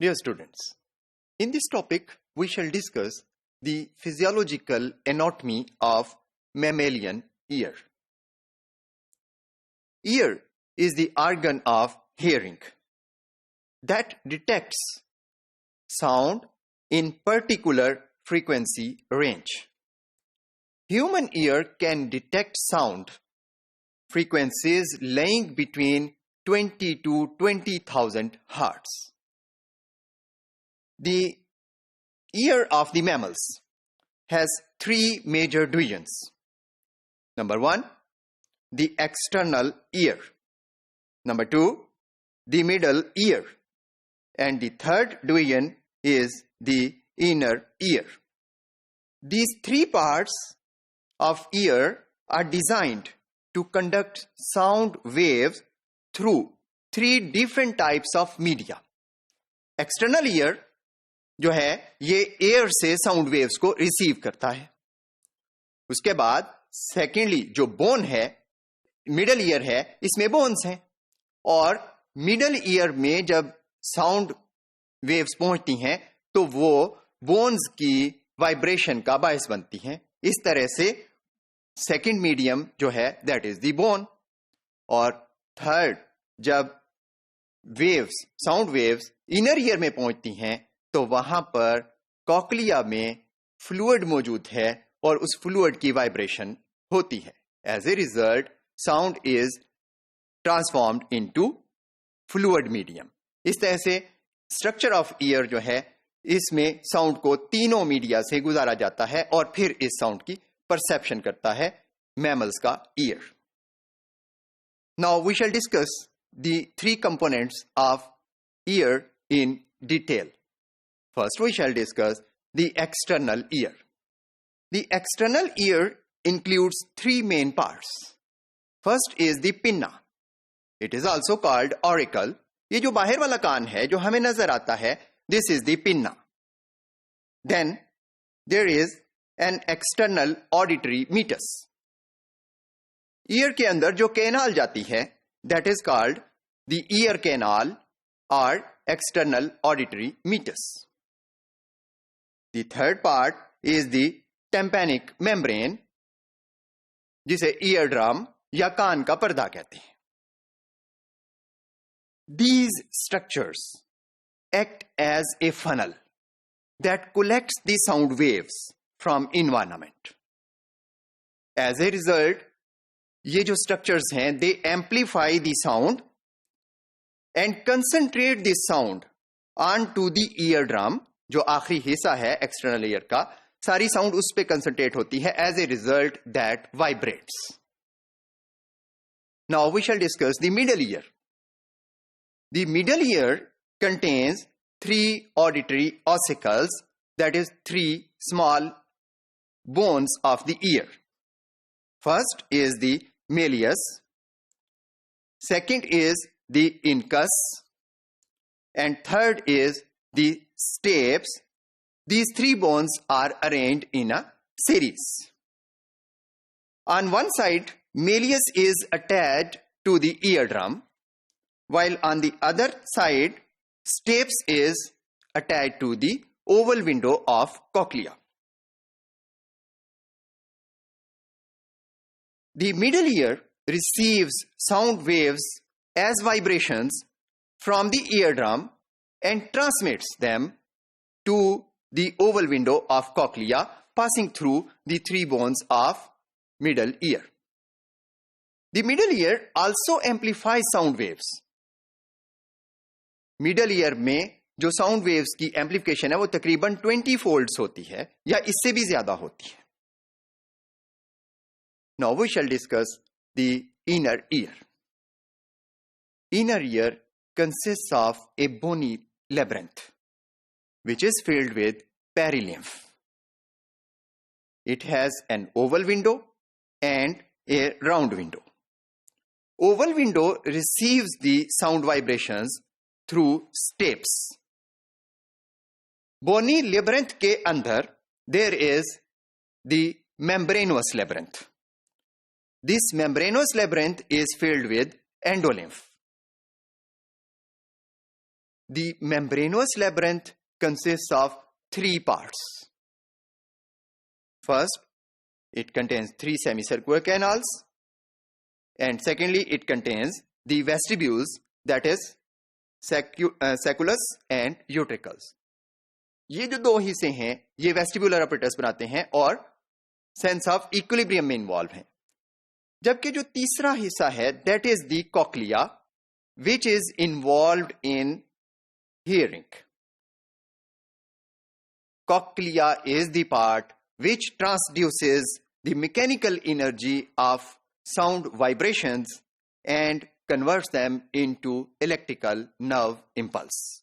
Dear students, in this topic we shall discuss the physiological anatomy of mammalian ear. Ear is the organ of hearing that detects sound in particular frequency range. Human ear can detect sound frequencies lying between 20 to 20,000 hertz. The ear of the mammals has three major divisions. Number one, the external ear. Number two, the middle ear. And the third division is the inner ear. These three parts of ear are designed to conduct sound waves through three different types of media. External ear जो है ये air से sound waves को receive करता है. उसके बाद secondly जो बोन है, मिडल ईयर है, इसमें बोन्स हैं और मिडल ईयर में जब साउंड वेव्स पहुंचती हैं तो वो बोन्स की वाइब्रेशन का बायस बनती हैं. इस तरह से सेकेंड मीडियम जो है दैट इज द बोन. और थर्ड, जब waves sound waves inner ear में पहुंचती हैं तो वहां पर कॉक्लिया में फ्लूइड मौजूद है और उस फ्लूइड की वाइब्रेशन होती है. As a result sound is transformed into fluid medium. इस तरह से स्ट्रक्चर ऑफ ईयर जो है इसमें साउंड को तीनों मीडिया से गुजारा जाता है और फिर इस साउंड की परसेप्शन करता है मैमल्स का ear. Now we shall discuss the three components of ear in detail. First, we shall discuss the external ear. The external ear includes three main parts. First is the pinna. It is also called auricle. ये जो बाहर वाला कान है जो हमें नजर आता है, this is the pinna. Then there is an external auditory meatus. Ear के अंदर जो कैनाल जाती है, that is called the ear canal or external auditory meatus. The third part is the tympanic membrane, जिसे eardrum या कान का पर्दा कहते हैं. These structures act as a funnel that collects the sound waves from environment. As a result, ये जो structures हैं, they amplify the sound and concentrate the sound onto the eardrum. जो आखिरी हिस्सा है एक्सटर्नल ईयर का, सारी साउंड उस पे कंसंट्रेट होती है. As a result that vibrates. Now we shall discuss the middle ear. The middle ear contains three auditory ossicles, that is three small bones of the ear. First is the malleus, second is the incus, and third is the stapes. These three bones are arranged in a series. On one side, malleus is attached to the eardrum, while on the other side, stapes is attached to the oval window of cochlea. The middle ear receives sound waves as vibrations from the eardrum and transmits them to the oval window of cochlea, passing through the three bones of middle ear. The middle ear also amplifies sound waves. Middle ear में जो sound waves की amplification है वो तकरीबन 20 folds होती है या इससे भी ज्यादा होती है. Now we shall discuss the inner ear. Inner ear consists of a bony labyrinth, which is filled with perilymph. It has an oval window and a round window. Oval window receives the sound vibrations through stapes. Bony labyrinth के अंदर there is the membranous labyrinth. This membranous labyrinth is filled with endolymph. The membranous labyrinth consists of 3 parts. First, it contains 3 semicircular canals, and secondly, it contains the vestibules, that is sacculus and utricles. ये जो 2 हिस्से हैं ये vestibular apparatus बनाते हैं और sense of equilibrium में involve हैं. जबकि जो तीसरा हिस्सा है that is the cochlea, which is involved in hearing. Cochlea is the part which transduces the mechanical energy of sound vibrations and converts them into electrical nerve impulse.